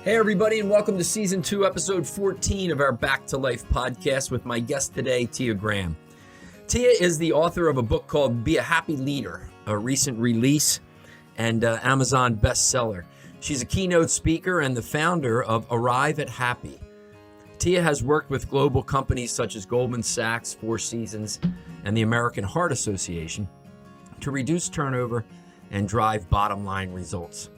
Hey, everybody, and welcome to Season 2, Episode 14 of our Back to Life podcast with my guest today, Tia Graham. Tia is the author of a book called Be a Happy Leader, a recent release and Amazon bestseller. She's a keynote speaker and the founder of Arrive at Happy. Tia has worked with global companies such as Goldman Sachs, Four Seasons, and the American Heart Association to reduce turnover and drive bottom-line results.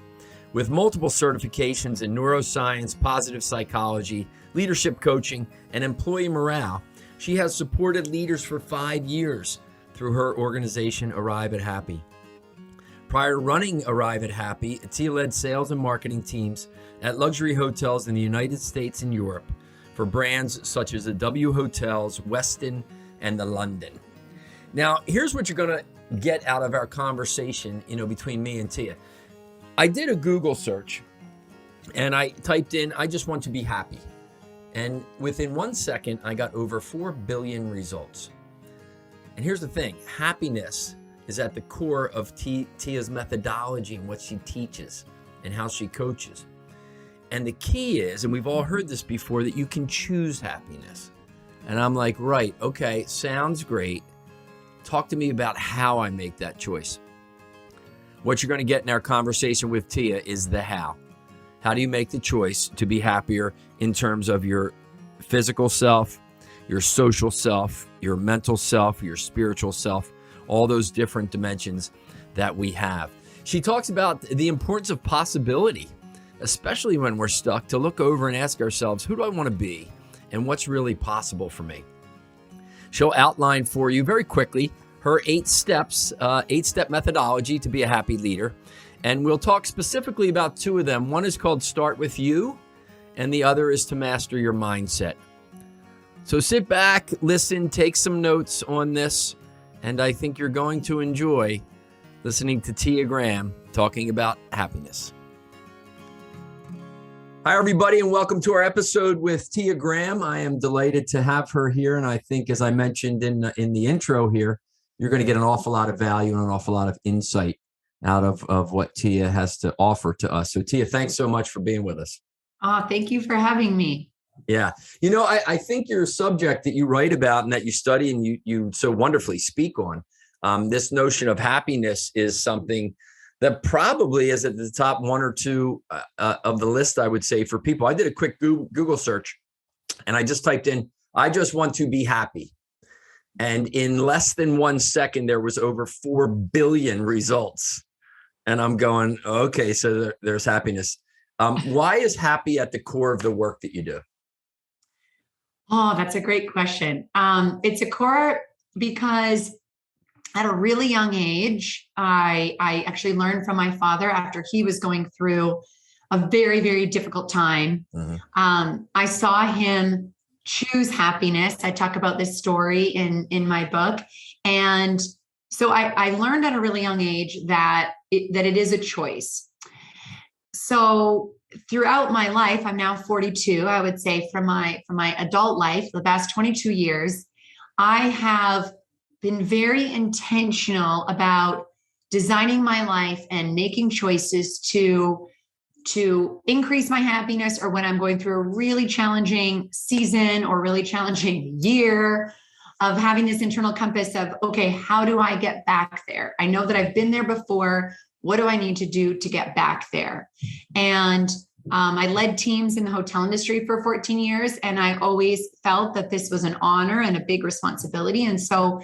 With multiple certifications in neuroscience, positive psychology, leadership coaching, and employee morale, she has supported leaders for 5 years through her organization, Arrive at Happy. Prior to running Arrive at Happy, Tia led sales and marketing teams at luxury hotels in the United States and Europe for brands such as the W Hotels, Westin, and the London. Now, here's what you're going to get out of our conversation, between me and Tia. I did a Google search and I typed in, I just want to be happy. And within 1 second, I got over 4 billion results. And here's the thing, happiness is at the core of Tia's methodology and what she teaches and how she coaches. And the key is, and we've all heard this before, that you can choose happiness. And I'm like, right, okay, sounds great. Talk to me about how I make that choice. What you're going to get in our conversation with Tia is the how. How do you make the choice to be happier in terms of your physical self, your social self, your mental self, your spiritual self, all those different dimensions that we have. She talks about the importance of possibility, especially when we're stuck, to look over and ask ourselves, who do I want to be and what's really possible for me? She'll outline for you very quickly her 8-step methodology to be a happy leader. And we'll talk specifically about 2 of them. One is called Start With You, and the other is to master your mindset. So sit back, listen, take some notes on this, and I think you're going to enjoy listening to Tia Graham talking about happiness. Hi, everybody, and welcome to our episode with Tia Graham. I am delighted to have her here, and I think, as I mentioned in the intro here, you're going to get an awful lot of value and an awful lot of insight out of what Tia has to offer to us. So Tia, thanks so much for being with us. Thank you for having me. Yeah. I think your subject that you write about and that you study and you so wonderfully speak on, this notion of happiness is something that probably is at the top 1 or 2 of the list, I would say, for people. I did a quick Google search and I just typed in, I just want to be happy. And in less than 1 second, there was over 4 billion results. And I'm going, okay, so there's happiness. Why is happy at the core of the work that you do? Oh, that's a great question. It's a core because at a really young age, I actually learned from my father after he was going through a very, very difficult time. Mm-hmm. I saw him choose happiness. I talk about this story in my book. And so I learned at a really young age that it is a choice. So throughout my life, I'm now 42, I would say from my adult life, the past 22 years, I have been very intentional about designing my life and making choices to increase my happiness, or when I'm going through a really challenging season or really challenging year, of having this internal compass of, okay, how do I get back there? I know that I've been there before. What do I need to do to get back there? And I led teams in the hotel industry for 14 years, and I always felt that this was an honor and a big responsibility. And so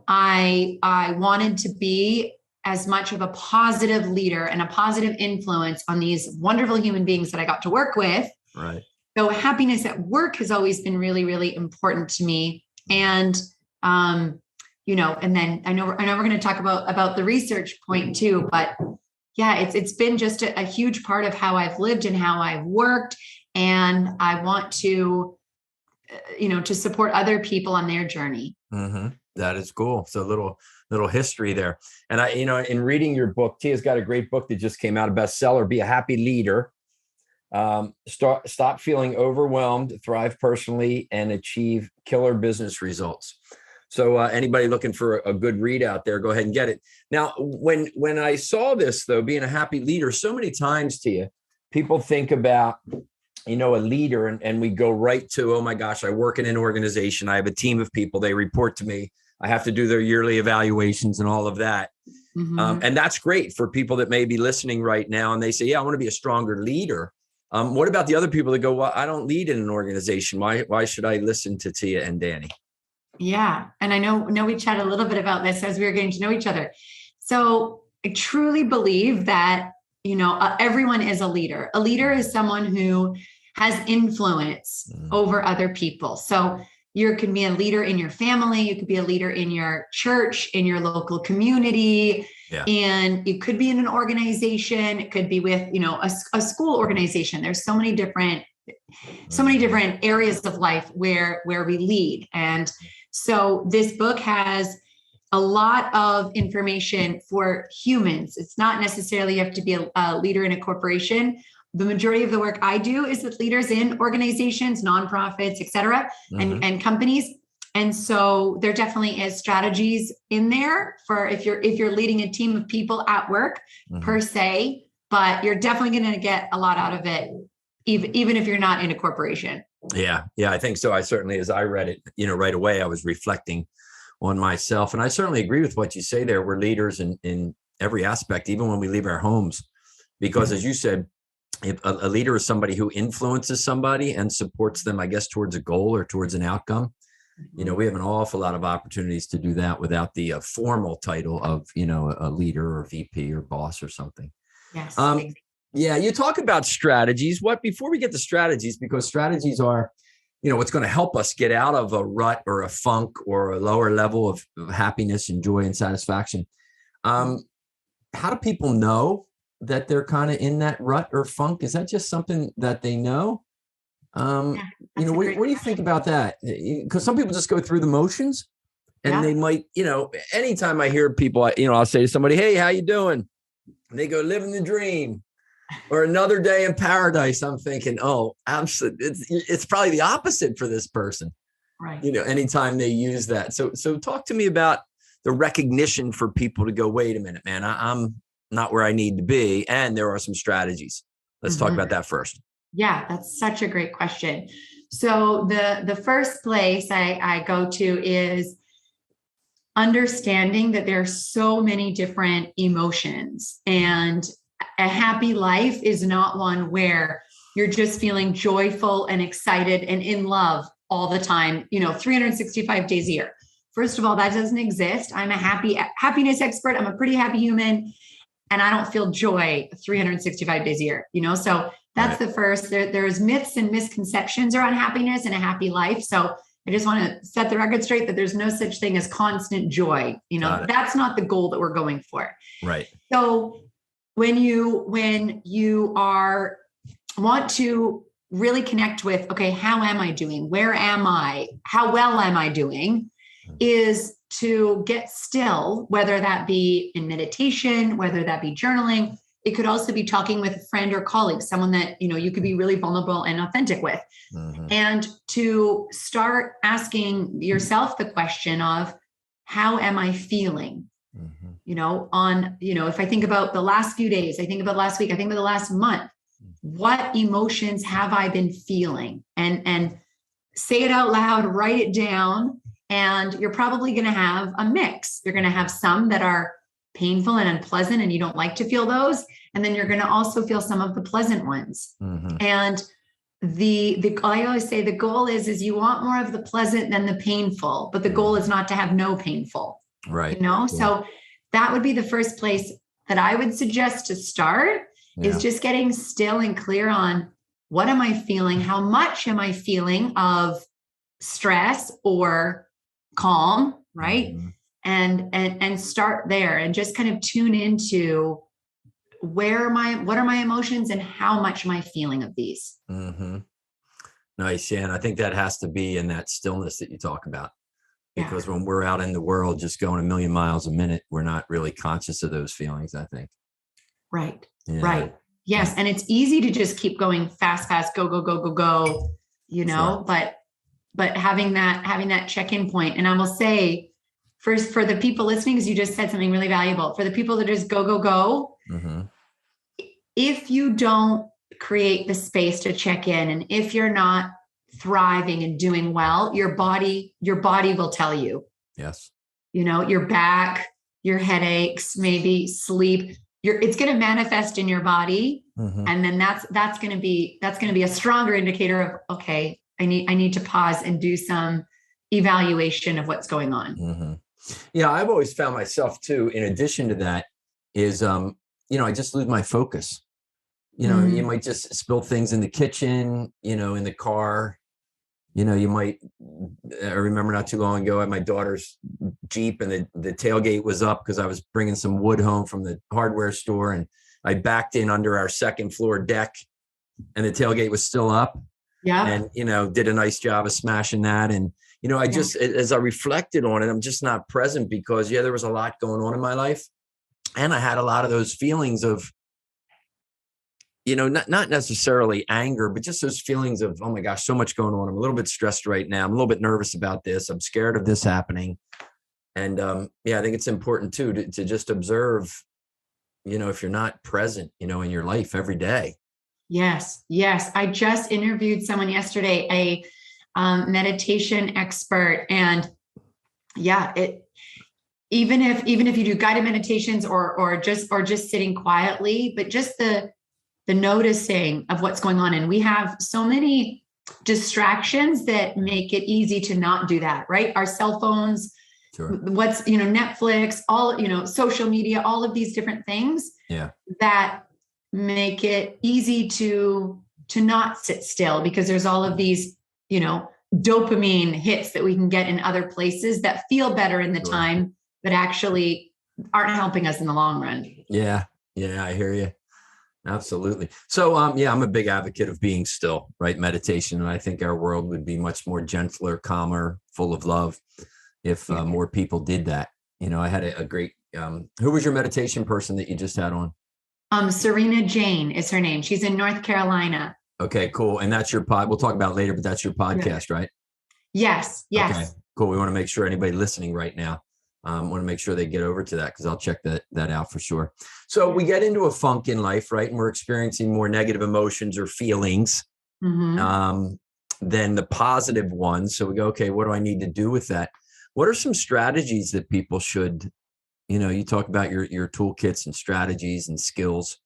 I wanted to be as much of a positive leader and a positive influence on these wonderful human beings that I got to work with. Right. So happiness at work has always been really, really important to me. And, and then I know we're going to talk about the research point too, but yeah, it's been just a huge part of how I've lived and how I've worked. And I want to, to support other people on their journey. Mm-hmm. That is cool. So little history there. And in reading your book, Tia's got a great book that just came out, a bestseller, Be a Happy Leader. Stop feeling overwhelmed, thrive personally, and achieve killer business results. So anybody looking for a good read out there, go ahead and get it. Now, when I saw this, though, being a happy leader, so many times, Tia, people think about, a leader and we go right to, oh my gosh, I work in an organization. I have a team of people. They report to me. I have to do their yearly evaluations and all of that. And that's great for people that may be listening right now. And they say, yeah, I want to be a stronger leader. What about the other people that go, well, I don't lead in an organization. Why should I listen to Tia and Danny? Yeah. And I know we chatted a little bit about this as we were getting to know each other. So I truly believe that, everyone is a leader. A leader is someone who has influence over other people. So you can be a leader in your family. You could be a leader in your church, in your local community. Yeah. And it could be in an organization. It could be with, a school organization. There's so many different areas of life where we lead. And so this book has a lot of information for humans. It's not necessarily you have to be a leader in a corporation. The majority of the work I do is with leaders in organizations, nonprofits, et cetera, and companies. And so there definitely is strategies in there for if you're leading a team of people at work per se, but you're definitely going to get a lot out of it, even if you're not in a corporation. Yeah, I think so. I certainly, as I read it, right away, I was reflecting on myself. And I certainly agree with what you say there. We're leaders in every aspect, even when we leave our homes, because as you said, if a leader is somebody who influences somebody and supports them, I guess, towards a goal or towards an outcome. We have an awful lot of opportunities to do that without the formal title of, a leader or VP or boss or something. Yes. Yeah. You talk about strategies. Before we get to strategies, because strategies are, what's going to help us get out of a rut or a funk or a lower level of happiness and joy and satisfaction. How do people know that they're kind of in that rut or funk? Is that just something that they know? What do you think about that? Because some people just go through the motions and they might, anytime I hear people, I'll say to somebody, hey, how you doing? And they go, living the dream. Or another day in paradise. I'm thinking, oh, absolutely. It's probably the opposite for this person. Right. Anytime they use that. So talk to me about the recognition for people to go, wait a minute, man, I'm not where I need to be. And there are some strategies. Let's talk about that first. Yeah, that's such a great question. So the first place I go to is understanding that there are so many different emotions, and a happy life is not one where you're just feeling joyful and excited and in love all the time, 365 days a year. First of all, that doesn't exist. I'm a happiness expert. I'm a pretty happy human, and I don't feel joy 365 days a year, so that's the first. There's myths and misconceptions around happiness and a happy life. So I just want to set the record straight that there's no such thing as constant joy. That's not the goal that we're going for. Right. So when you want to really connect with, okay, how am I doing? Where am I? How well am I doing? Is to get still, whether that be in meditation, whether that be journaling. It could also be talking with a friend or colleague, someone that, you could be really vulnerable and authentic with. And to start asking yourself the question of, how am I feeling? If I think about the last few days, I think about last week, I think about the last month, what emotions have I been feeling? And say it out loud, write it down. And you're probably going to have a mix. You're going to have some that are painful and unpleasant, and you don't like to feel those. And then you're going to also feel some of the pleasant ones. And I always say the goal is you want more of the pleasant than the painful, but the goal is not to have no painful. Right. So that would be the first place that I would suggest to start is just getting still and clear on, what am I feeling? How much am I feeling of stress or calm? Right. And start there and just kind of tune into what are my emotions and how much am I feeling of these? Nice. Yeah. And I think that has to be in that stillness that you talk about, because when we're out in the world, just going a million miles a minute, we're not really conscious of those feelings, I think. Right. Yeah. Right. Yes. And it's easy to just keep going fast, go, sure. But having that check-in point. And I will say, first, for the people listening, because you just said something really valuable, for the people that just go, if you don't create the space to check in. And if you're not thriving and doing well, your body will tell you. Yes. Your back, your headaches, maybe sleep, it's going to manifest in your body. Mm-hmm. And then that's going to be a stronger indicator of, okay, I need to pause and do some evaluation of what's going on. Mm-hmm. Yeah. I've always found myself too, in addition to that is, I just lose my focus. You might just spill things in the kitchen, in the car. I remember not too long ago, I had my daughter's Jeep and the tailgate was up because I was bringing some wood home from the hardware store, and I backed in under our second floor deck and the tailgate was still up. Yeah. And, did a nice job of smashing that. And, I just, as I reflected on it, I'm just not present because there was a lot going on in my life. And I had a lot of those feelings of, not necessarily anger, but just those feelings of, oh my gosh, so much going on. I'm a little bit stressed right now. I'm a little bit nervous about this. I'm scared of this happening. And I think it's important too, to just observe, if you're not present, in your life every day. Yes. I just interviewed someone yesterday, a meditation expert. And even if you do guided meditations or just sitting quietly, but just the noticing of what's going on. And we have so many distractions that make it easy to not do that, right? Our cell phones, sure. What's, Netflix, all, social media, all of these different things that make it easy to not sit still, because there's all of these, dopamine hits that we can get in other places that feel better in the time, but actually aren't helping us in the long run. Yeah. I hear you. Absolutely. So, I'm a big advocate of being still, right? Meditation. And I think our world would be much more gentler, calmer, full of love if more people did that. I had a great, who was your meditation person that you just had on? Serena Jane is her name. She's in North Carolina. Okay, cool. And that's your we'll talk about it later, but that's your podcast, right? Yes. Okay, cool. We want to make sure anybody listening right now, want to make sure they get over to that, because I'll check that out for sure. So we get into a funk in life, right? And we're experiencing more negative emotions or feelings than the positive ones. So we go, okay, what do I need to do with that? What are some strategies that people should, you talk about your toolkits and strategies and skills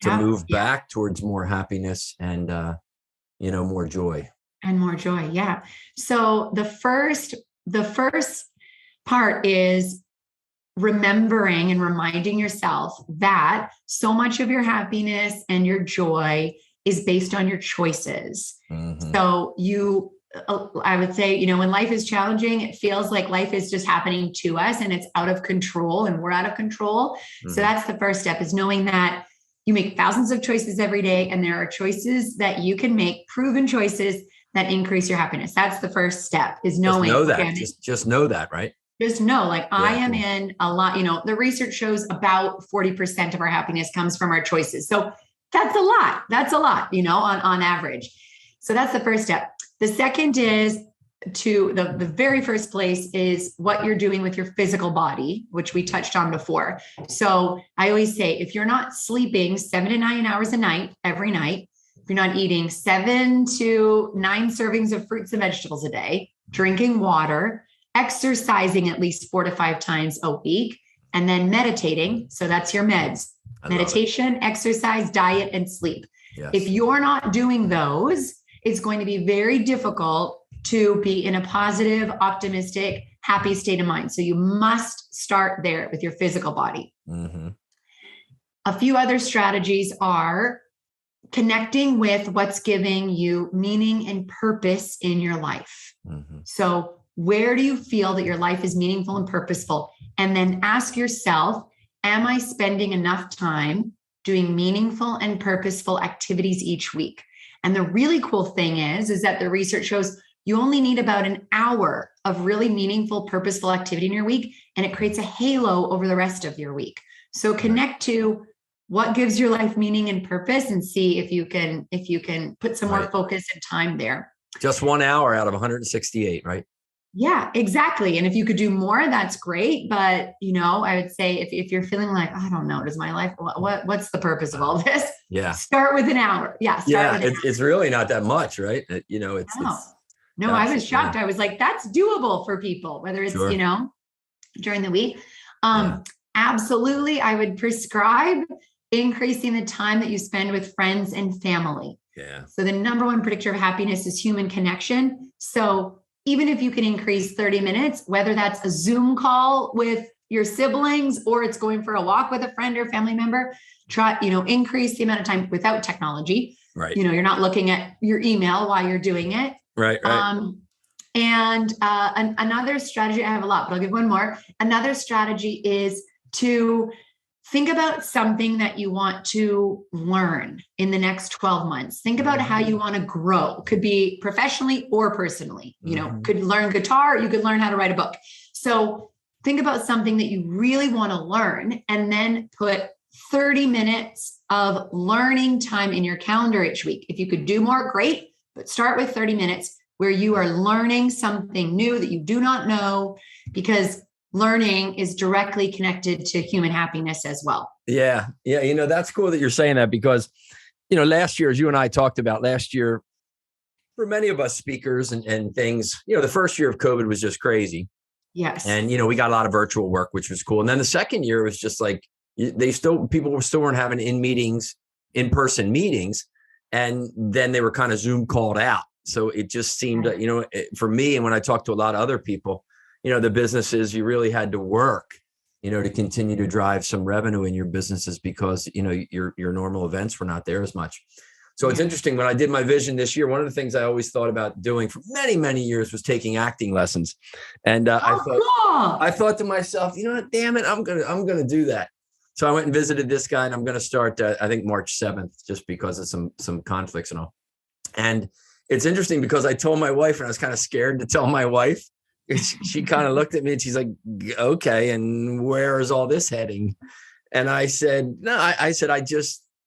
to move back towards more happiness and, more joy. And more joy. Yeah. So the first part is remembering and reminding yourself that so much of your happiness and your joy is based on your choices. Mm-hmm. So I would say, when life is challenging, it feels like life is just happening to us and it's out of control and we're out of control. Mm-hmm. So that's the first step, is knowing that you make thousands of choices every day, and there are choices that you can make, proven choices that increase your happiness. That's the first step, is knowing. Just know that. Okay, just know that, right? Just know, I am in a lot, the research shows about 40% of our happiness comes from our choices. So that's a lot. On average. So that's the first step. The second is the very first place is what you're doing with your physical body, which we touched on before. So I always say, if you're not sleeping 7 to 9 hours a night, every night, if you're not eating 7 to 9 servings of fruits and vegetables a day, drinking water, exercising at least 4 to 5 times a week, and then meditating. So that's your meds: meditation, exercise, diet, and sleep. Yes. If you're not doing those, it's going to be very difficult to be in a positive, optimistic, happy state of mind. So you must start there with your physical body. Mm-hmm. A few other strategies are connecting with what's giving you meaning and purpose in your life. Mm-hmm. So where do you feel that your life is meaningful and purposeful? And then ask yourself, am I spending enough time doing meaningful and purposeful activities each week? And the really cool thing is that the research shows you only need about an hour of really meaningful, purposeful activity in your week, and it creates a halo over the rest of your week. So connect to what gives your life meaning and purpose, and see if you can put some more focus and time there. Just 1 hour out of 168, right? Yeah, exactly. And if you could do more, that's great. But I would say if you're feeling like, I don't know, does my life, what's the purpose of all this? Yeah. Start with an hour. Yeah, start Yeah. with an It's really not that much, right? hour. No, I was absolutely shocked. I was like, that's doable for people, whether it's, sure. during the week. Yeah. Absolutely. I would prescribe increasing the time that you spend with friends and family. Yeah. So the number one predictor of happiness is human connection. So even if you can increase 30 minutes, whether that's a Zoom call with your siblings or it's going for a walk with a friend or family member, try, increase the amount of time without technology. Right. You're not looking at your email while you're doing it. Right. And another strategy, I have a lot, but I'll give one more. Another strategy is to think about something that you want to learn in the next 12 months. Think about how you want to grow. Could be professionally or personally. Could learn guitar, you could learn how to write a book. So think about something that you really want to learn and then put 30 minutes of learning time in your calendar each week. If you could do more, great, but start with 30 minutes where you are learning something new that you do not know, because learning is directly connected to human happiness as well. Yeah. Yeah. That's cool that you're saying that because, last year, as you and I talked about last year, for many of us speakers and things, the first year of COVID was just crazy. Yes. And, we got a lot of virtual work, which was cool. And then the second year was just like, people still weren't having in-person meetings. And then they were kind of Zoom called out. So it just seemed that, for me, and when I talked to a lot of other people, the businesses, you really had to work, to continue to drive some revenue in your businesses because, your normal events were not there as much. So it's interesting. When I did my vision this year, one of the things I always thought about doing for many, many years was taking acting lessons. And I thought to myself, what, damn it, I'm going to do that. So I went and visited this guy, and I'm going to start, I think March 7th, just because of some conflicts and all. And it's interesting because I told my wife, and I was kind of scared to tell my wife. She kind of looked at me and she's like, okay, and where is all this heading? And I said, no, I said,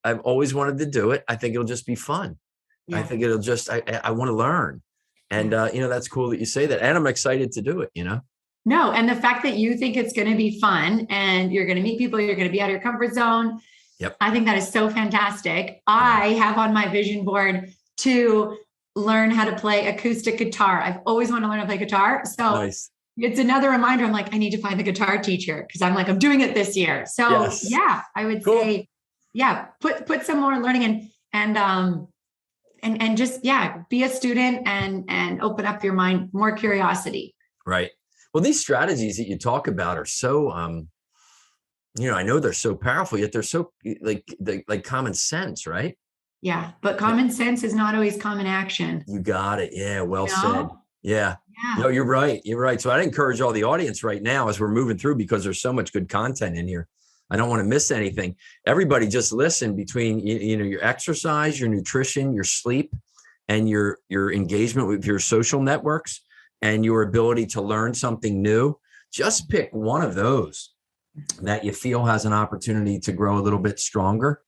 I've always wanted to do it. I think it'll just be fun. Yeah. I think it'll just, I want to learn. And, that's cool that you say that. And I'm excited to do it, No, and the fact that you think it's going to be fun and you're going to meet people, you're going to be out of your comfort zone. Yep. I think that is so fantastic. I have on my vision board to learn how to play acoustic guitar. I've always wanted to learn how to play guitar. So nice. It's another reminder. I'm like, I need to find the guitar teacher because I'm doing it this year. So yes. Yeah, I would say, yeah, put some more learning and just, be a student and open up your mind, more curiosity. Right. Well, these strategies that you talk about are so, I know they're so powerful, yet they're so like common sense, right? Yeah, but common sense is not always common action. You got it. Yeah, well said. Yeah. No, you're right. You're right. So I'd encourage all the audience right now as we're moving through, because there's so much good content in here. I don't want to miss anything. Everybody just listen between, your exercise, your nutrition, your sleep, and your engagement with your social networks and your ability to learn something new. Just pick one of those that you feel has an opportunity to grow a little bit stronger.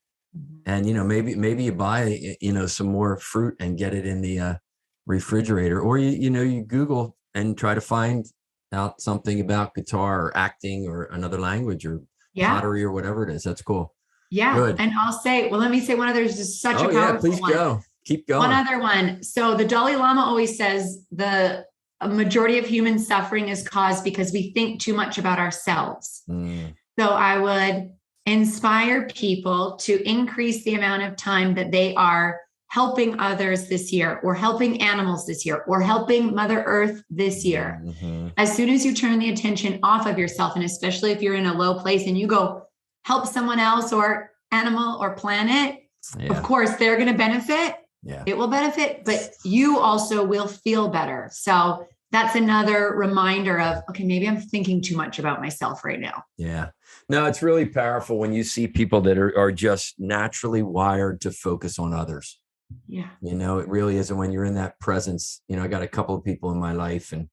And, maybe you buy, some more fruit and get it in the refrigerator, or, you Google and try to find out something about guitar or acting or another language or pottery or whatever it is. That's cool. Yeah. Good. And I'll say, let me say one other, just such a powerful please one. Go. Keep going. One other one. So the Dalai Lama always says a majority of human suffering is caused because we think too much about ourselves. So I would inspire people to increase the amount of time that they are helping others this year, or helping animals this year, or helping Mother Earth this year. Mm-hmm. As soon as you turn the attention off of yourself, and especially if you're in a low place and you go help someone else or animal or planet, of course, they're going to benefit. Yeah. It will benefit, but you also will feel better. So that's another reminder of, okay, maybe I'm thinking too much about myself right now. Yeah. No, it's really powerful when you see people that are just naturally wired to focus on others. Yeah. It really is. And when you're in that presence, I got a couple of people in my life, and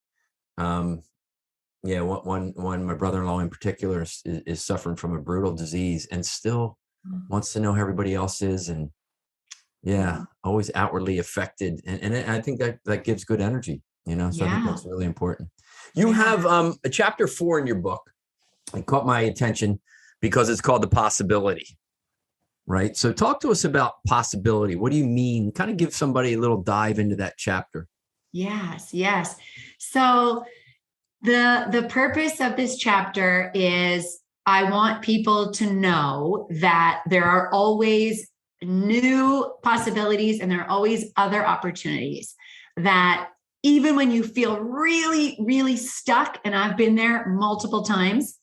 one, my brother-in-law in particular is suffering from a brutal disease and still wants to know how everybody else is. And always outwardly affected. And I think that gives good energy. So I think Yeah. that's really important. You have a chapter 4 in your book. It caught my attention because it's called The Possibility, right? So talk to us about possibility. What do you mean? Kind of give somebody a little dive into that chapter. Yes, yes. So the purpose of this chapter is I want people to know that there are always new possibilities and there are always other opportunities, that even when you feel really, really stuck, and I've been there multiple times,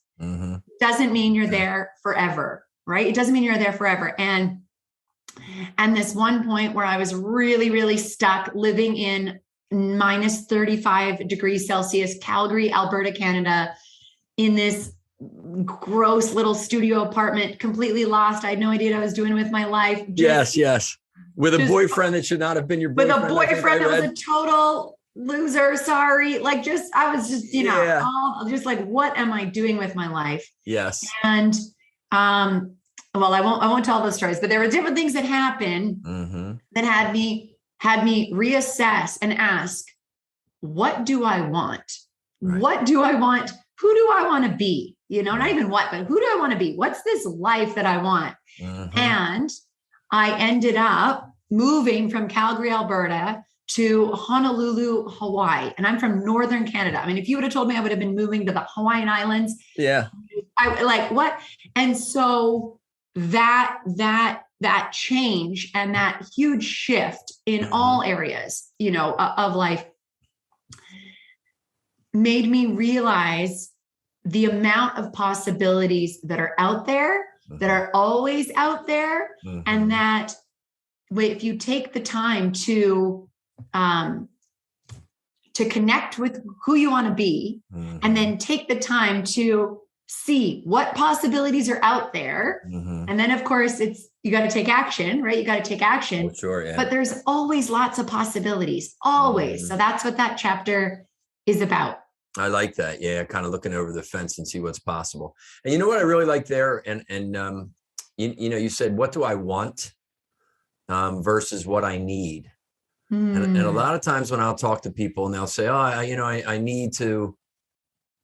doesn't mean you're there forever, right? It doesn't mean you're there forever. And this one point where I was really, really stuck living in minus 35 degrees Celsius, Calgary, Alberta, Canada, in this gross little studio apartment, completely lost. I had no idea what I was doing with my life. Yes. With a boyfriend that should not have been your boyfriend. With a boyfriend that was a total loser. Sorry. I was just, just like, what am I doing with my life? Yes. And, well, I won't tell those stories, but there were different things that happened that had me reassess and ask, what do I want? Right. What do I want? Who do I want to be? Not even what, but who do I want to be? What's this life that I want? And I ended up moving from Calgary, Alberta to Honolulu, Hawaii. And I'm from Northern Canada. I mean, if you would have told me I would have been moving to the Hawaiian Islands. Yeah. I like what? And so that change and that huge shift in all areas, of life made me realize the amount of possibilities that are out there, that are always out there. And that if you take the time to connect with who you want to be, and then take the time to see what possibilities are out there. And then of course you got to take action, right? You got to take action. Oh, sure, yeah. But there's always lots of possibilities, always. So that's what that chapter is about. I like that. Yeah. Kind of looking over the fence and see what's possible. And you know what I really like there? And you said, what do I want versus what I need? And a lot of times when I'll talk to people and they'll say, I need to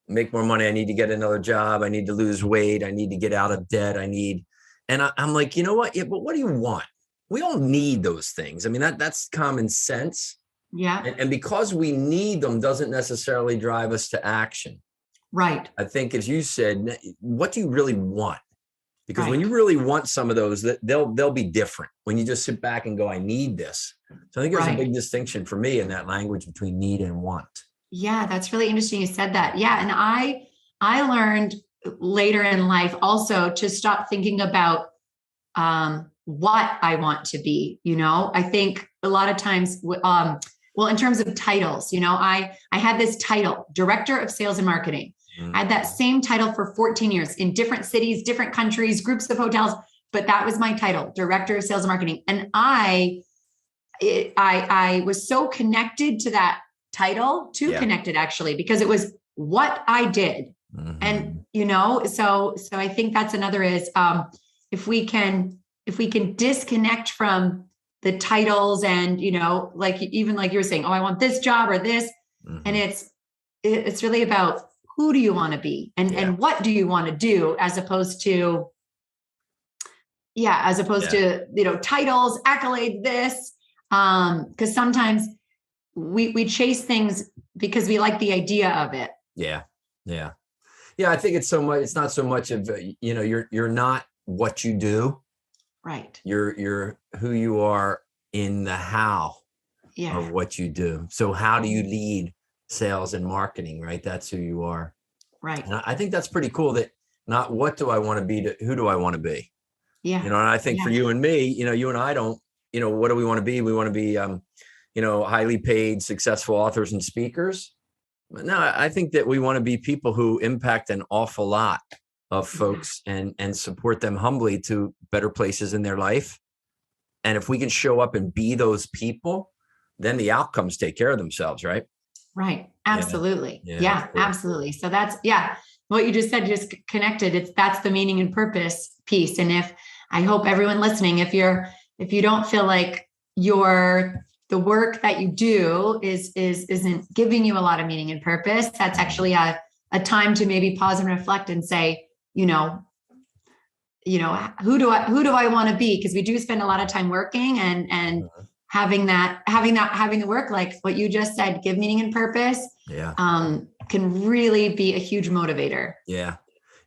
make more money. I need to get another job. I need to lose weight. I need to get out of debt. And I'm like, you know what? Yeah, but what do you want? We all need those things. I mean, that's common sense. Yeah. And because we need them doesn't necessarily drive us to action. Right. I think, as you said, what do you really want? Because when you really want some of those, they'll be different when you just sit back and go, I need this. So I think there's a big distinction for me in that language between need and want. Yeah, that's really interesting. You said that. Yeah. And I learned later in life also to stop thinking about what I want to be. I think a lot of times, in terms of titles, I had this title, Director of Sales and Marketing. I had that same title for 14 years in different cities, different countries, groups of hotels, but that was my title, Director of Sales and Marketing. And I was so connected to that title, connected actually, because it was what I did. And, so I think that's another is, if we can disconnect from the titles and, even like you were saying, I want this job or this, and it's really about who do you want to be and what do you want to do as opposed to, titles, accolade this, because sometimes we chase things because we like the idea of it. Yeah. I think it's not so much of, you're not what you do. Right. You're who you are in the how of what you do. So how do you lead sales and marketing, right? That's who you are. Right. And I think that's pretty cool, that not what do I want to be, to who do I want to be? Yeah. And I think for you and me, you and I don't, what do we want to be? We want to be, highly paid, successful authors and speakers. No, I think that we want to be people who impact an awful lot of folks and support them humbly to better places in their life. And if we can show up and be those people, then the outcomes take care of themselves, right? Right. Absolutely. Yeah, absolutely. So that's, what you just said, just connected. That's the meaning and purpose piece. And I hope everyone listening, if you don't feel like you're the work that you do isn't giving you a lot of meaning and purpose, that's actually a time to maybe pause and reflect and say, who do I want to be? Because we do spend a lot of time working and having the work, like what you just said, give meaning and purpose. Yeah. Can really be a huge motivator. Yeah.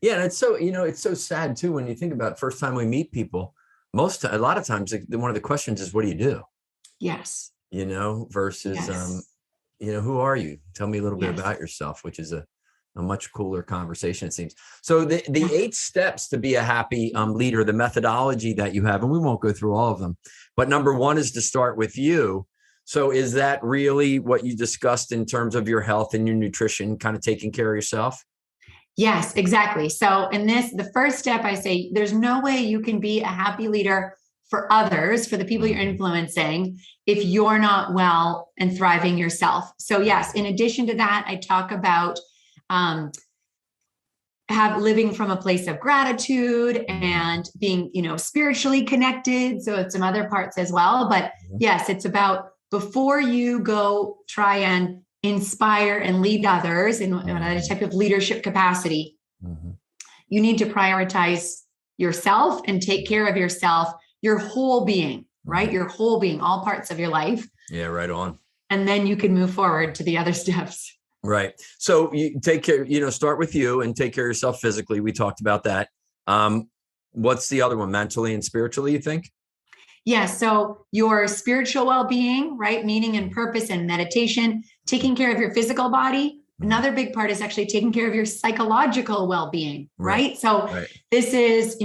Yeah. And it's so, it's so sad too, when you think about first time we meet people, a lot of times one of the questions is, what do you do? Yes. Versus, yes. Who are you? Tell me a little bit about yourself, which is a much cooler conversation, it seems. So the 8 steps to be a happy leader, the methodology that you have, and we won't go through all of them, but number 1 is to start with you. So is that really what you discussed in terms of your health and your nutrition, kind of taking care of yourself? Yes, exactly. So in the first step, I say there's no way you can be a happy leader for others, for the people you're influencing, if you're not well and thriving yourself. So yes, in addition to that, I talk about living from a place of gratitude and being, spiritually connected. So it's some other parts as well. But yes, it's about before you go try and inspire and lead others in a type of leadership capacity, you need to prioritize yourself and take care of yourself, your whole being, right? Your whole being, all parts of your life. Yeah, right on. And then you can move forward to the other steps. Right. So you take care, start with you and take care of yourself physically. We talked about that. What's the other one? Mentally and spiritually, you think? Yeah. So your spiritual well-being, right? Meaning and purpose and meditation, taking care of your physical body. Another big part is actually taking care of your psychological well-being, right? So this is,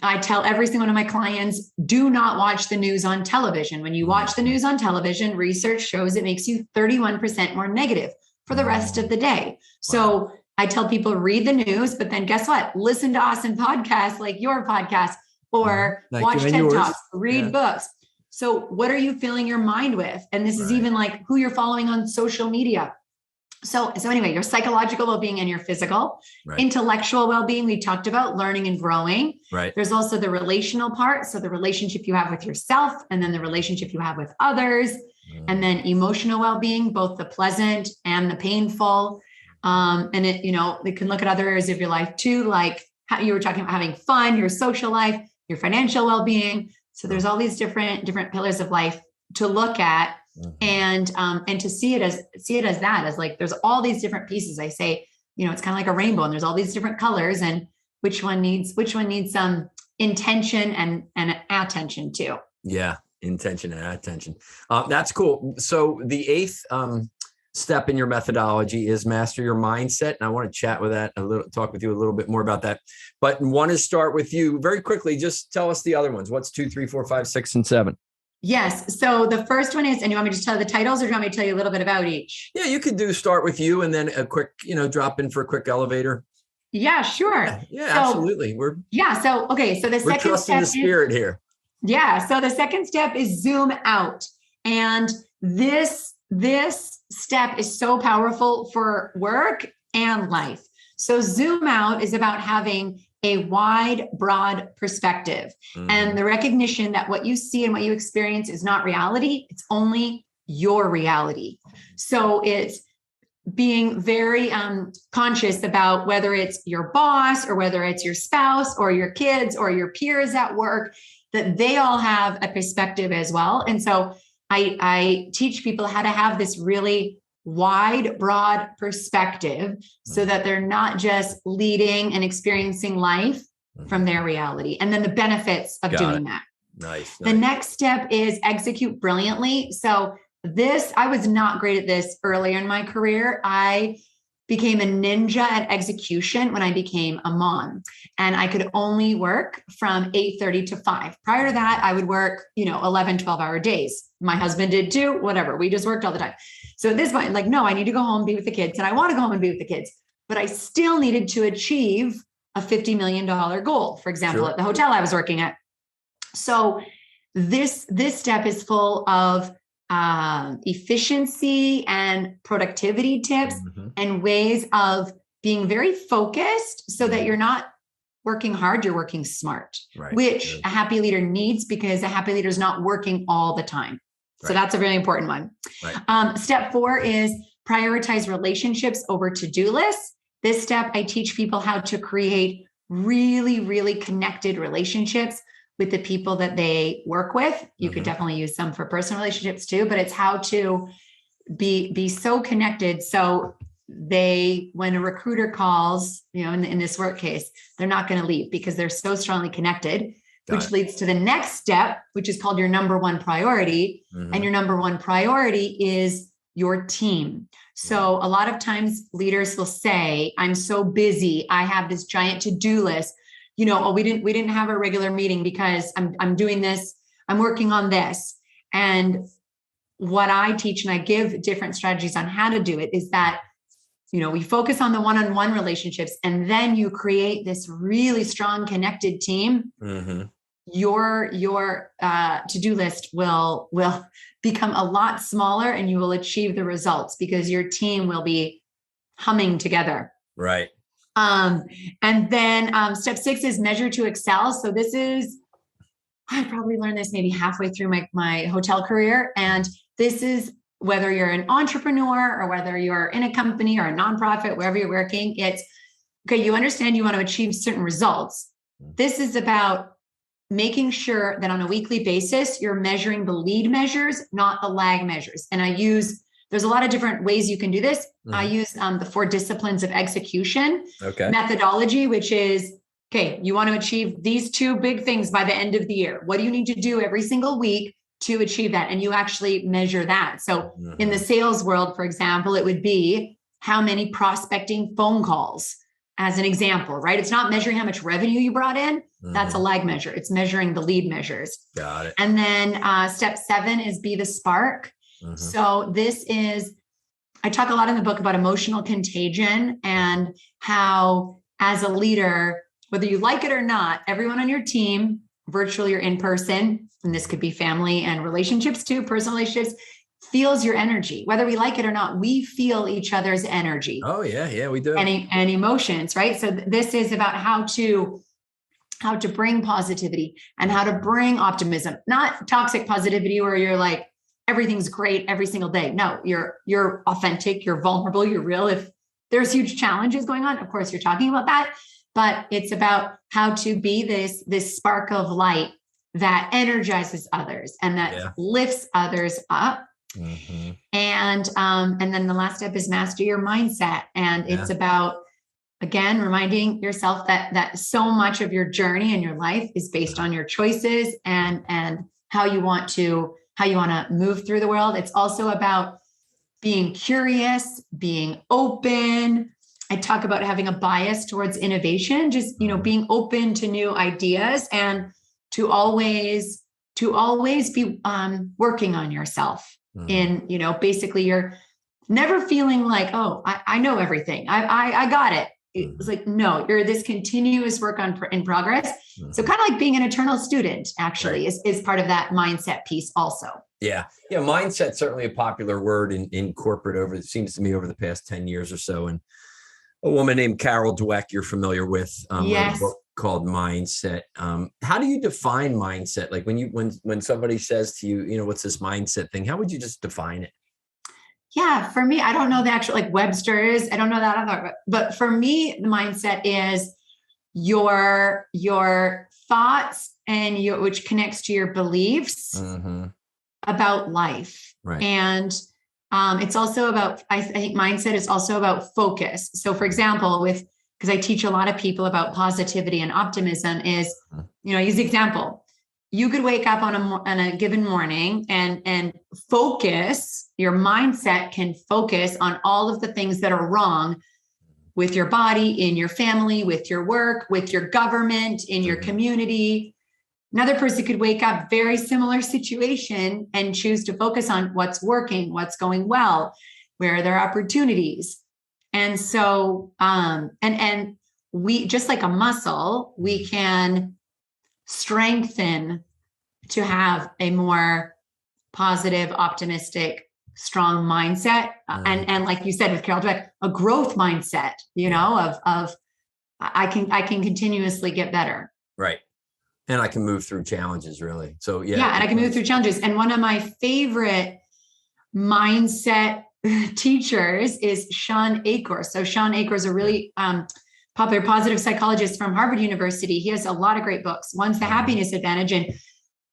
I tell every single one of my clients, do not watch the news on television. When you watch the news on television, research shows it makes you 31% more negative for the rest of the day. So I tell people, read the news, but then guess what? Listen to awesome podcasts like your podcast, or watch TED Talks, read books. So what are you filling your mind with? And this is even like who you're following on social media. So anyway, your psychological well-being and your physical, intellectual well-being, we talked about learning and growing. There's also the relational part. So the relationship you have with yourself, and then the relationship you have with others, and then emotional well-being, both the pleasant and the painful. And they can look at other areas of your life too, like how you were talking about having fun, your social life, your financial well-being. So there's all these different pillars of life to look at. And to see it as like, there's all these different pieces. I say, it's kind of like a rainbow, and there's all these different colors, and which one needs some intention and attention too. Yeah. Intention and attention. That's cool. So the 8th step in your methodology is master your mindset. And I want to talk with you a little bit more about that. But one is start with you. Very quickly, just tell us the other ones. What's 2, 3, 4, 5, 6, and 7? Yes. So the first one is, and you want me to just tell the titles, or do you want me to tell you a little bit about each? Yeah, you could start with you, and then a quick, drop in for a quick elevator. Yeah, sure. Yeah, absolutely. So the second trusting the spirit here. Yeah. So the second step is zoom out. And this step is so powerful for work and life. So zoom out is about having a wide, broad perspective, and the recognition that what you see and what you experience is not reality. It's only your reality. So it's being very conscious about whether it's your boss, or whether it's your spouse, or your kids, or your peers at work, that they all have a perspective as well. And so I teach people how to have this really wide, broad perspective, so that they're not just leading and experiencing life from their reality, and then the benefits of doing that. Nice. The next step is execute brilliantly. So I was not great at this earlier in my career. I became a ninja at execution when I became a mom, and I could only work from 8:30 to 5. Prior to that, I would work, 11, 12-hour days. My husband did too, whatever. We just worked all the time. So at this point, no, I need to go home and be with the kids, and I want to go home and be with the kids, but I still needed to achieve a $50 million goal, for example, at the hotel I was working at. So this step is full of efficiency and productivity tips and ways of being very focused, so that you're not working hard, you're working smart, Right. which a happy leader needs, because a happy leader is not working all the time. So that's a very important one. Right. Step 4 is prioritize relationships over to-do lists. This step, I teach people how to create really, really connected relationships with the people that they work with. You could definitely use some for personal relationships too, but it's how to be so connected. So when a recruiter calls, in this work case, they're not going to leave because they're so strongly connected, which leads to the next step, which is called your number one priority. And your number one priority is your team. So a lot of times leaders will say, I'm so busy, I have this giant to-do list. We didn't have a regular meeting because I'm doing this, I'm working on this. And what I teach, and I give different strategies on how to do it, is that, we focus on the one-on-one relationships, and then you create this really strong connected team. Your to-do list will become a lot smaller, and you will achieve the results because your team will be humming together. Right. And then step 6 is measure to excel. So this is, I probably learned this maybe halfway through my hotel career. And this is whether you're an entrepreneur or whether you're in a company or a nonprofit, wherever you're working, it's okay. You understand you want to achieve certain results. This is about making sure that on a weekly basis, you're measuring the lead measures, not the lag measures. And there's a lot of different ways you can do this. I use the 4 disciplines of execution methodology, which is, okay, you want to achieve these 2 big things by the end of the year. What do you need to do every single week to achieve that? And you actually measure that. So in the sales world, for example, it would be how many prospecting phone calls, as an example, right? It's not measuring how much revenue you brought in. That's a lag measure. It's measuring the lead measures. Got it. And then step 7 is be the spark. So this is, I talk a lot in the book about emotional contagion and how, as a leader, whether you like it or not, everyone on your team, virtually or in person, and this could be family and relationships too, personal relationships, feels your energy. Whether we like it or not, we feel each other's energy. Oh yeah, we do. And emotions, right? So this is about how to bring positivity and how to bring optimism, not toxic positivity where you're like, everything's great every single day. No, you're authentic, you're vulnerable, you're real. If there's huge challenges going on, of course you're talking about that, but it's about how to be this spark of light that energizes others and that lifts others up. And then the last step is master your mindset. And it's about, again, reminding yourself that so much of your journey in your life is based on your choices and how you want to move through the world. It's also about being curious, being open. I talk about having a bias towards innovation, just, being open to new ideas and to always be working on yourself in, basically you're never feeling like, oh, I know everything. I got it. It's like, no, you're this continuous work in progress. So kind of like being an eternal student actually is part of that mindset piece also. Yeah. Mindset's certainly a popular word in corporate it seems to me over the past 10 years or so. And a woman named Carol Dweck, you're familiar with, wrote a book called Mindset. How do you define mindset? Like when somebody says to you, what's this mindset thing? How would you just define it? Yeah, for me, I don't know the actual like Webster's. I don't know that other, but for me, the mindset is your thoughts and which connects to your beliefs about life. Right. And it's also about, I think mindset is also about focus. So for example, because I teach a lot of people about positivity and optimism is, I use the example. You could wake up on a given morning and focus, your mindset can focus on all of the things that are wrong with your body, in your family, with your work, with your government, in your community. Another person could wake up, very similar situation, and choose to focus on what's working, what's going well, where are there opportunities. And so, and we, just like a muscle, we can strengthen to have a more positive, optimistic, strong mindset. And like you said with Carol Dweck, a growth mindset, of I can continuously get better. Right. And I can move through challenges, really. So yeah. Yeah. And I can move through challenges. And one of my favorite mindset teachers is Shawn Achor. So Shawn Achor is a really popular positive psychologist from Harvard University. He has a lot of great books. One's The Happiness Advantage. And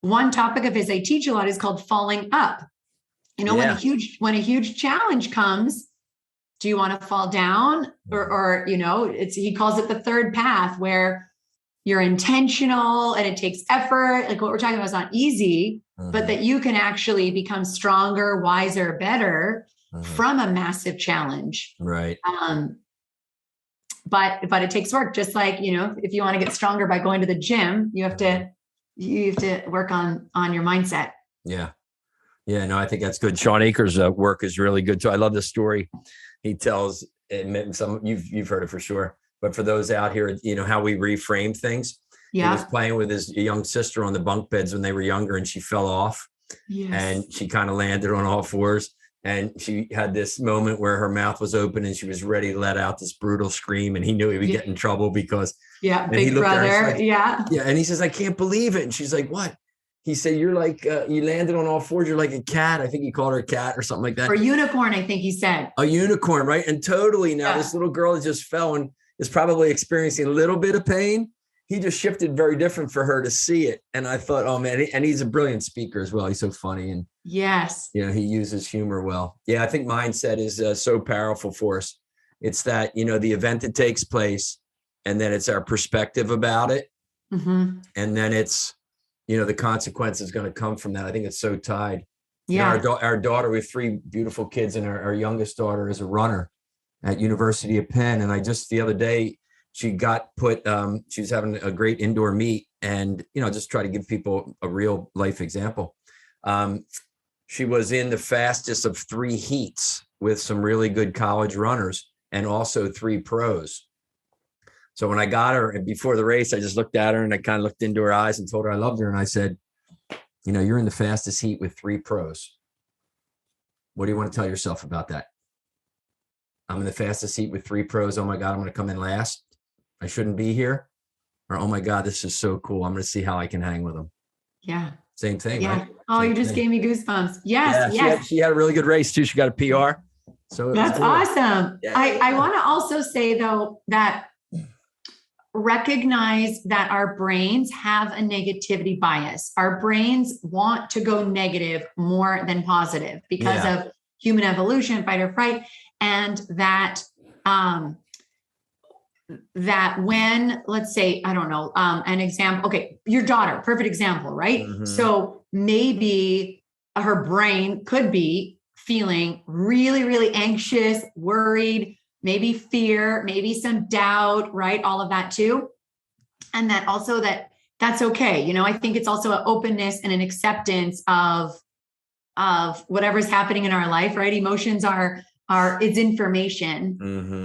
one topic of his I teach a lot is called falling up. You know, when a huge challenge comes, do you want to fall down or you know, he calls it the third path, where you're intentional and it takes effort. Like what we're talking about is not easy, but that you can actually become stronger, wiser, better from a massive challenge. Right. But it takes work. Just like, you know, if you want to get stronger by going to the gym, you have to work on your mindset. Yeah. Yeah, no, I think that's good. Shawn Achor's work is really good too. I love the story he tells. Some you've heard it for sure, but for those out here, you know how we reframe things. Yeah, he was playing with his young sister on the bunk beds when they were younger, and she fell off, and she kind of landed on all fours, and she had this moment where her mouth was open and she was ready to let out this brutal scream, and he knew he would get in trouble because big brother, like, and he says, "I can't believe it," and she's like, "What?" He said, "You're like, you landed on all fours. You're like a cat." I think he called her a cat or something like that. Or unicorn, I think he said. A unicorn, right? And totally now this little girl that just fell and is probably experiencing a little bit of pain. He just shifted very different for her to see it. And I thought, oh man, and he's a brilliant speaker as well. He's so funny. And yes, you know, he uses humor well. Yeah, I think mindset is so powerful for us. It's that, you know, the event that takes place, and then it's our perspective about it. And then it's, you know, the consequence is going to come from that. I think it's so tied. Yeah. You know, our daughter, we have 3 beautiful kids, and our youngest daughter is a runner at University of Penn. And I just, the other day, she got put, she was having a great indoor meet, and, you know, just try to give people a real life example. She was in the fastest of 3 heats with some really good college runners and also 3 pros. So when I got her, and before the race, I just looked at her and I kind of looked into her eyes and told her I loved her. And I said, you know, you're in the fastest heat with 3 pros. What do you want to tell yourself about that? I'm in the fastest heat with 3 pros. Oh my God, I'm going to come in last. I shouldn't be here. Or, oh my God, this is so cool. I'm going to see how I can hang with them. Yeah. Same thing. Yeah. Right? Oh, Same you just thing. gave me goosebumps. Yes. Yeah, she had a really good race too. She got a PR. So that's awesome. Yeah. I want to also say though, that recognize that our brains have a negativity bias. Our brains want to go negative more than positive because of human evolution, fight or fright. And that, that when, let's say, I don't know, an example, okay, your daughter, perfect example, right? So maybe her brain could be feeling really, really anxious, worried, maybe fear, maybe some doubt, right? All of that too. And that also that's okay. You know, I think it's also an openness and an acceptance of whatever's happening in our life, right? Emotions are it's information.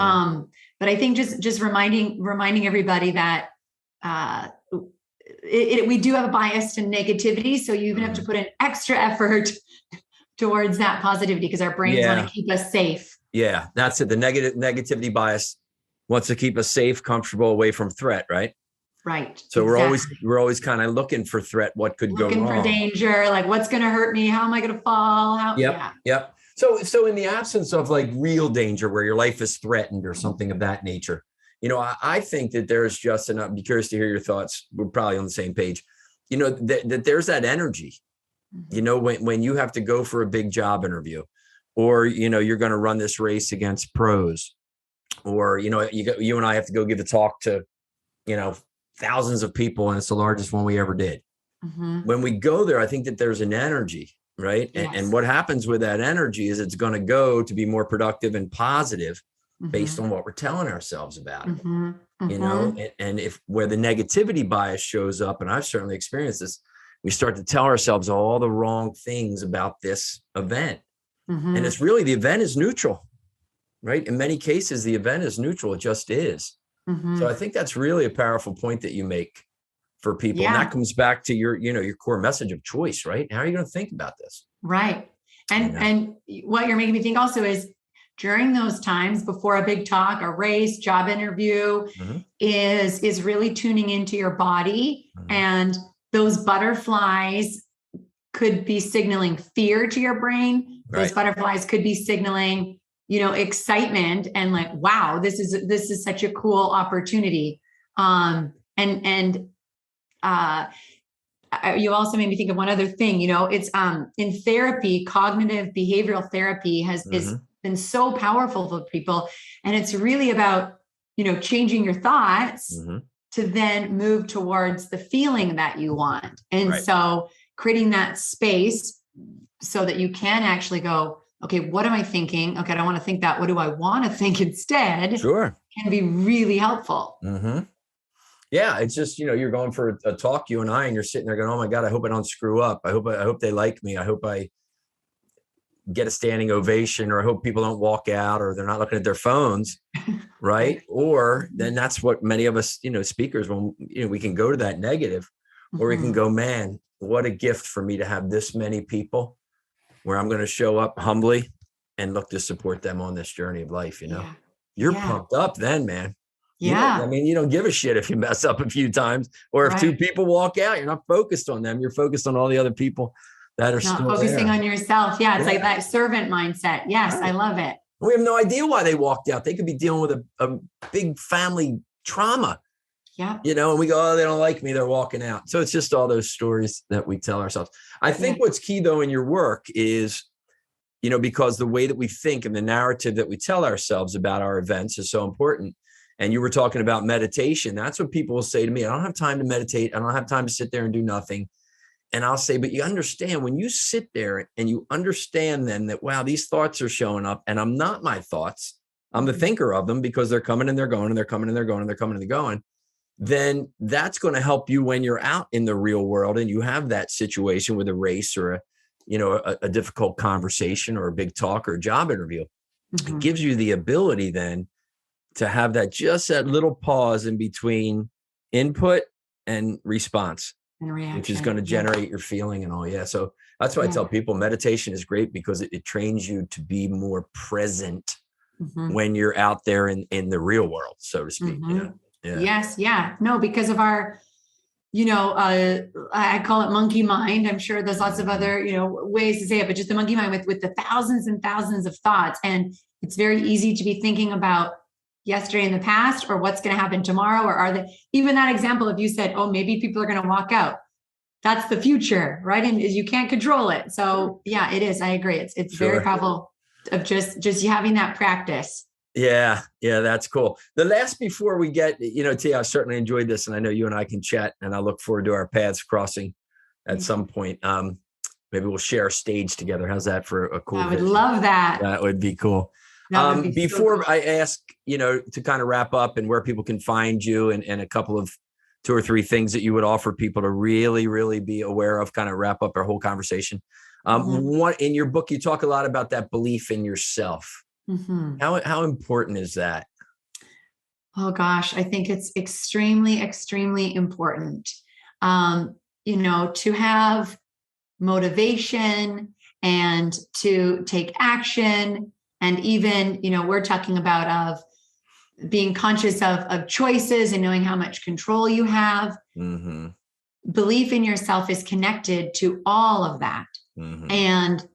But I think just reminding everybody that we do have a bias to negativity. So you even have to put an extra effort towards that positivity because our brains want to keep us safe. Yeah, that's it. The negativity bias wants to keep us safe, comfortable, away from threat, right? Right. So we're always kind of looking for threat. What could go wrong? Looking for danger. Like, what's going to hurt me? How am I going to fall? Yep. So in the absence of like real danger where your life is threatened or something of that nature, you know, I think that there's just, and I'd be curious to hear your thoughts. We're probably on the same page. You know, that there's that energy. You know, when you have to go for a big job interview, or, you know, you're going to run this race against pros, or, you know, you and I have to go give a talk to, you know, thousands of people, and it's the largest one we ever did. When we go there, I think that there's an energy, right? Yes. And what happens with that energy is it's going to go to be more productive and positive based on what we're telling ourselves about it. You know, and if where the negativity bias shows up, and I've certainly experienced this, we start to tell ourselves all the wrong things about this event. And it's really, the event is neutral, right? In many cases, the event is neutral. It just is. So I think that's really a powerful point that you make for people. And that comes back to your, you know, your core message of choice, right? How are you going to think about this? Right. And what you're making me think also is during those times before a big talk, a race, job interview, is really tuning into your body. And those butterflies could be signaling fear to your brain. Those butterflies could be signaling, excitement and like, wow, this is such a cool opportunity. You also made me think of one other thing. It's in therapy, cognitive behavioral therapy has been so powerful for people, and it's really about changing your thoughts to then move towards the feeling that you want, and so creating that space so that you can actually go, okay, what am I thinking? Okay, I don't want to think that. What do I want to think instead? Sure, can be really helpful. Yeah, it's just, you're going for a talk, you and you're sitting there going, oh my God, I hope I don't screw up. I hope they like me. I hope I get a standing ovation, or I hope people don't walk out or they're not looking at their phones. Right. Or then that's what many of us, speakers, when, we can go to that negative, or we can go, man, what a gift for me to have this many people where I'm going to show up humbly and look to support them on this journey of life. You're pumped up then, man. Yeah. You don't give a shit if you mess up a few times, or if two people walk out. You're not focused on them. You're focused on all the other people that are not still focusing there. on yourself. Yeah. It's like that servant mindset. Yes. I love it. We have no idea why they walked out. They could be dealing with a big family trauma. Yeah. And we go, oh, they don't like me. They're walking out. So it's just all those stories that we tell ourselves. I think what's key though in your work is, because the way that we think and the narrative that we tell ourselves about our events is so important. And you were talking about meditation. That's what people will say to me. I don't have time to meditate. I don't have time to sit there and do nothing. And I'll say, but you understand, when you sit there and you understand then that, wow, these thoughts are showing up and I'm not my thoughts. I'm the thinker of them, because they're coming and they're going, and they're coming and they're going, and they're coming and they're going. Then that's going to help you when you're out in the real world and you have that situation with a race or a difficult conversation or a big talk or a job interview. It gives you the ability then to have that little pause in between input and response, which is going to generate your feeling and all. Yeah. So that's why I tell people meditation is great, because it trains you to be more present when you're out there in the real world, so to speak. Yeah. Yes. Yeah. No, because of our, I call it monkey mind. I'm sure there's lots of other, ways to say it, but just the monkey mind with the thousands and thousands of thoughts. And it's very easy to be thinking about yesterday in the past, or what's going to happen tomorrow, or are they, even that example of you said, oh, maybe people are going to walk out. That's the future, right? And you can't control it. So yeah, it is. I agree. It's very powerful of just you having that practice. Yeah. That's cool. The last, before we get, Tia, I certainly enjoyed this, and I know you and I can chat, and I look forward to our paths crossing at some point. Maybe we'll share a stage together. How's that for a cool? I would love that. That would be cool. Before so cool. I ask, to kind of wrap up and where people can find you, and a couple of 2 or 3 things that you would offer people to really, really be aware of, kind of wrap up our whole conversation. One, in your book, you talk a lot about that belief in yourself. How important is that? Oh gosh, I think it's extremely, extremely important. To have motivation and to take action. And even, we're talking about of being conscious of choices and knowing how much control you have. Belief in yourself is connected to all of that. And,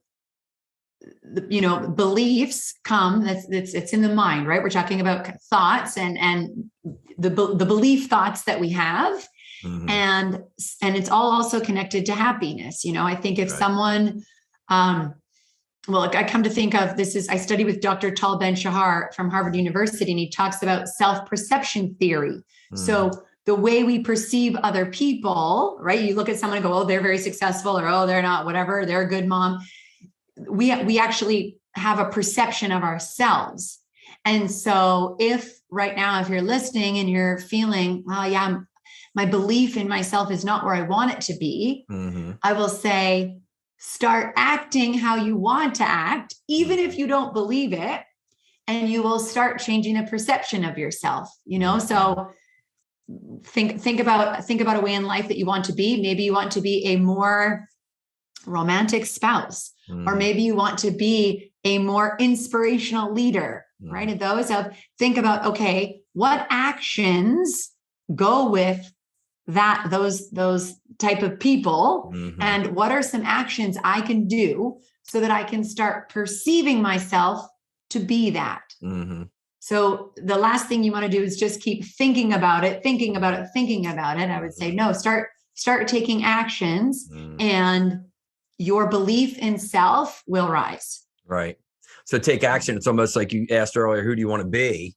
beliefs come, it's in the mind, right? We're talking about thoughts and the belief thoughts that we have. And it's all also connected to happiness. I think if someone, I come to think of I study with Dr. Tal Ben-Shahar from Harvard University, and he talks about self-perception theory. So the way we perceive other people, right? You look at someone and go, oh, they're very successful, or, oh, they're not, whatever, they're a good mom. We actually have a perception of ourselves. And so if right now, if you're listening and you're feeling, my belief in myself is not where I want it to be, I will say, start acting how you want to act, even if you don't believe it, and you will start changing the perception of yourself, So think about a way in life that you want to be. Maybe you want to be a more romantic spouse, or maybe you want to be a more inspirational leader, right? And those of think about, okay, what actions go with those type of people, and what are some actions I can do so that I can start perceiving myself to be that. So the last thing you want to do is just keep thinking about it. I would say, no, start taking actions, and your belief in self will rise. Right. So take action. It's almost like you asked earlier, who do you want to be?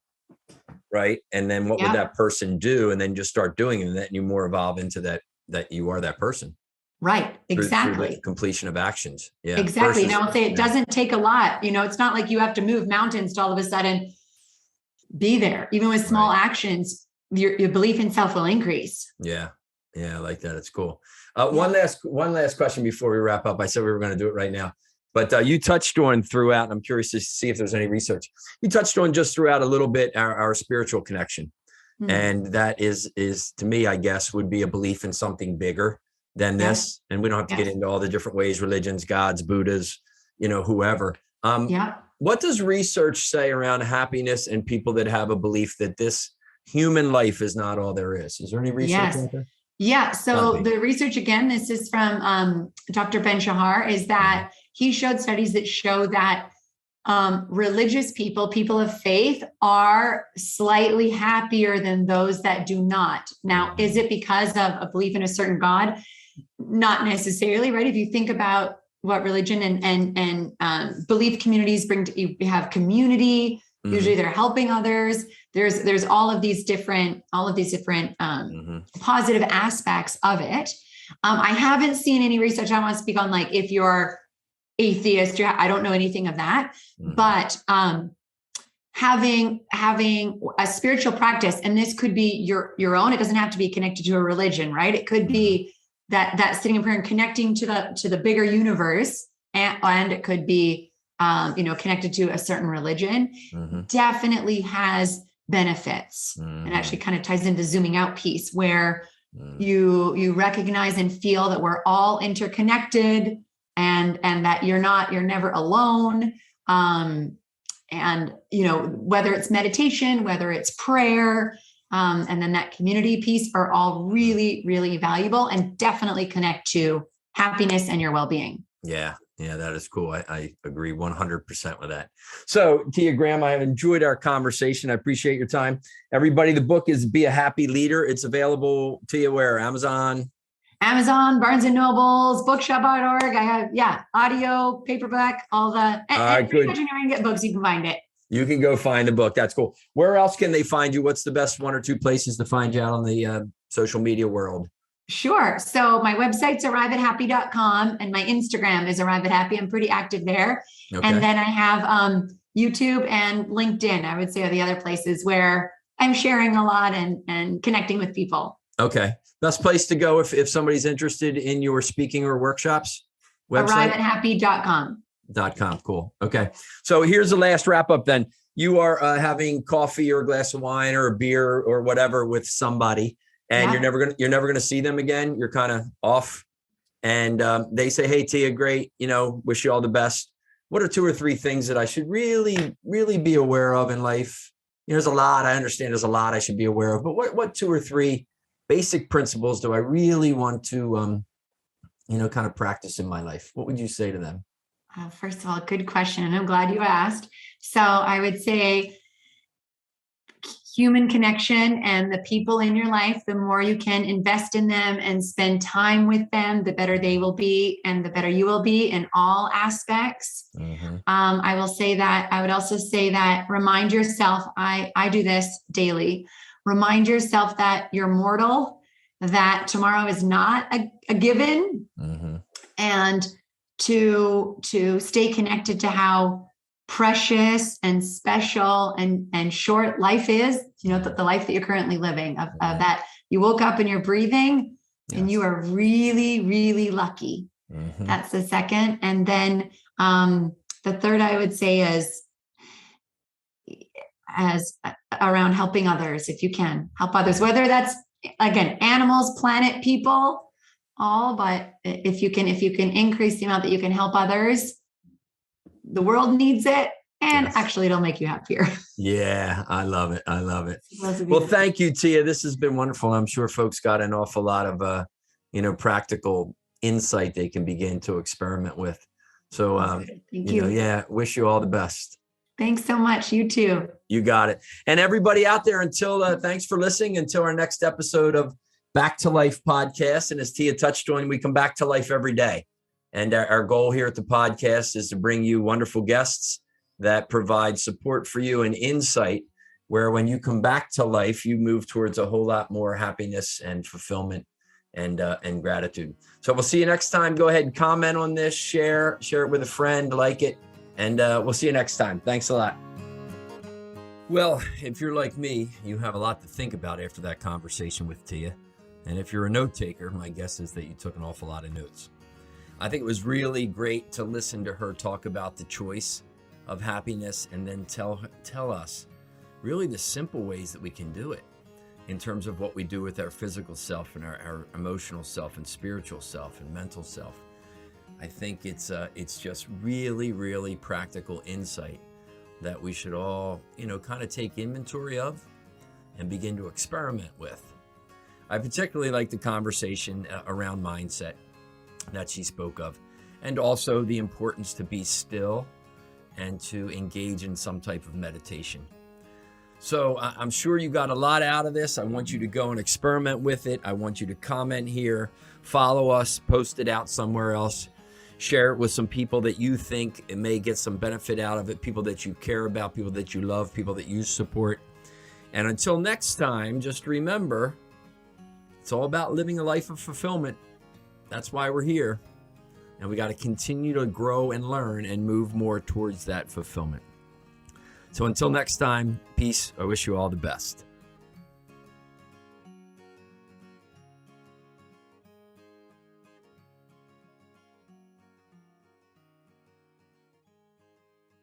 Right. And then what would that person do? And then just start doing it. And then you more evolve into that you are that person. Right. Exactly. Through the completion of actions. Yeah. Exactly. And I will say it doesn't take a lot. It's not like you have to move mountains to all of a sudden be there. Even with small actions, your belief in self will increase. Yeah. Yeah. I like that. It's cool. One last question before we wrap up. I said we were going to do it right now. But you touched on throughout, and I'm curious to see if there's any research. You touched on just throughout a little bit our spiritual connection. And that is to me, I guess, would be a belief in something bigger than this. And we don't have to get into all the different ways, religions, gods, Buddhas, whoever. What does research say around happiness and people that have a belief that this human life is not all there is? Is there any research out there? Yeah. So the research, again, this is from Dr. Ben Shahar, is that he showed studies that show that religious people of faith, are slightly happier than those that do not. Now, is it because of a belief in a certain God? Not necessarily, right? If you think about what religion and belief communities bring to you, have community. Usually they're helping others. There's all of these different positive aspects of it. I haven't seen any research. I want to speak on, like, if you're atheist, I don't know anything of that, but having a spiritual practice, and this could be your own. It doesn't have to be connected to a religion, right? It could be that sitting in prayer and connecting to the bigger universe, and it could be connected to a certain religion. Definitely has benefits, and actually kind of ties into zooming out piece, where you recognize and feel that we're all interconnected, and that you're never alone. And whether it's meditation, whether it's prayer, and then that community piece, are all really, really valuable, and definitely connect to happiness and your well-being. Yeah. Yeah, that is cool. I agree 100% with that. So, Tia Graham, I have enjoyed our conversation. I appreciate your time. Everybody, the book is Be a Happy Leader. It's available, Tia, where? Amazon, Barnes and Nobles, bookshop.org. I have, audio, paperback, all the, and good. If you can get books, you can find it. You can go find the book. That's cool. Where else can they find you? What's the best one or two places to find you out on the social media world? Sure. So my website's arriveathappy.com, and my Instagram is arriveathappy. I'm pretty active there. Okay. And then I have YouTube and LinkedIn, I would say, are the other places where I'm sharing a lot and connecting with people. Okay. Best place to go if somebody's interested in your speaking or workshops? Website? Arriveathappy.com. Cool. Okay. So here's the last wrap up then. You are having coffee or a glass of wine or a beer or whatever with somebody, and you're never gonna see them again. You're kind of off, and they say, "Hey, Tia, great. Wish you all the best. What are 2 or 3 things that I should really, really be aware of in life? There's a lot. I understand there's a lot I should be aware of, but what 2 or 3 basic principles do I really want to, kind of practice in my life? What would you say to them?" First of all, good question, and I'm glad you asked. So I would say human connection, and the people in your life, the more you can invest in them and spend time with them, the better they will be, and the better you will be in all aspects. I would also say that remind yourself, I do this daily. Remind yourself that you're mortal, that tomorrow is not a given, and to stay connected to how precious and special and short life is, the life that you're currently living, of that you woke up and you're breathing, and you are really, really lucky. That's the second. And then the third, I would say, is around helping others. If you can help others, whether that's, again, animals, planet, people, all, but if you can increase the amount that you can help others, the world needs it. And Yes. actually, it'll make you happier. Yeah, I love it. I love it. Those would be Well, the- thank you, Tia. This has been wonderful. I'm sure folks got an awful lot of, practical insight they can begin to experiment with. So, Thank you. yeah, wish you all the best. Thanks so much. You too. You got it. And everybody out there, thanks for listening until our next episode of Back to Life podcast. And as Tia touched on, we come back to life every day. And our goal here at the podcast is to bring you wonderful guests that provide support for you and insight, where when you come back to life, you move towards a whole lot more happiness and fulfillment and gratitude. So we'll see you next time. Go ahead and comment on this, share it with a friend, like it, and we'll see you next time. Thanks a lot. Well, if you're like me, you have a lot to think about after that conversation with Tia. And if you're a note taker, my guess is that you took an awful lot of notes. I think it was really great to listen to her talk about the choice of happiness and then tell us really the simple ways that we can do it in terms of what we do with our physical self and our emotional self and spiritual self and mental self. I think it's just really, really practical insight that we should all, kind of take inventory of and begin to experiment with. I particularly like the conversation around mindset that she spoke of, and also the importance to be still and to engage in some type of meditation. So I'm sure you got a lot out of this. I want you to go and experiment with it. I want you to comment here, follow us, post it out somewhere else, share it with some people that you think it may get some benefit out of it, people that you care about, people that you love, people that you support. And until next time, just remember, it's all about living a life of fulfillment. That's why we're here. And we got to continue to grow and learn and move more towards that fulfillment. So until next time, peace. I wish you all the best.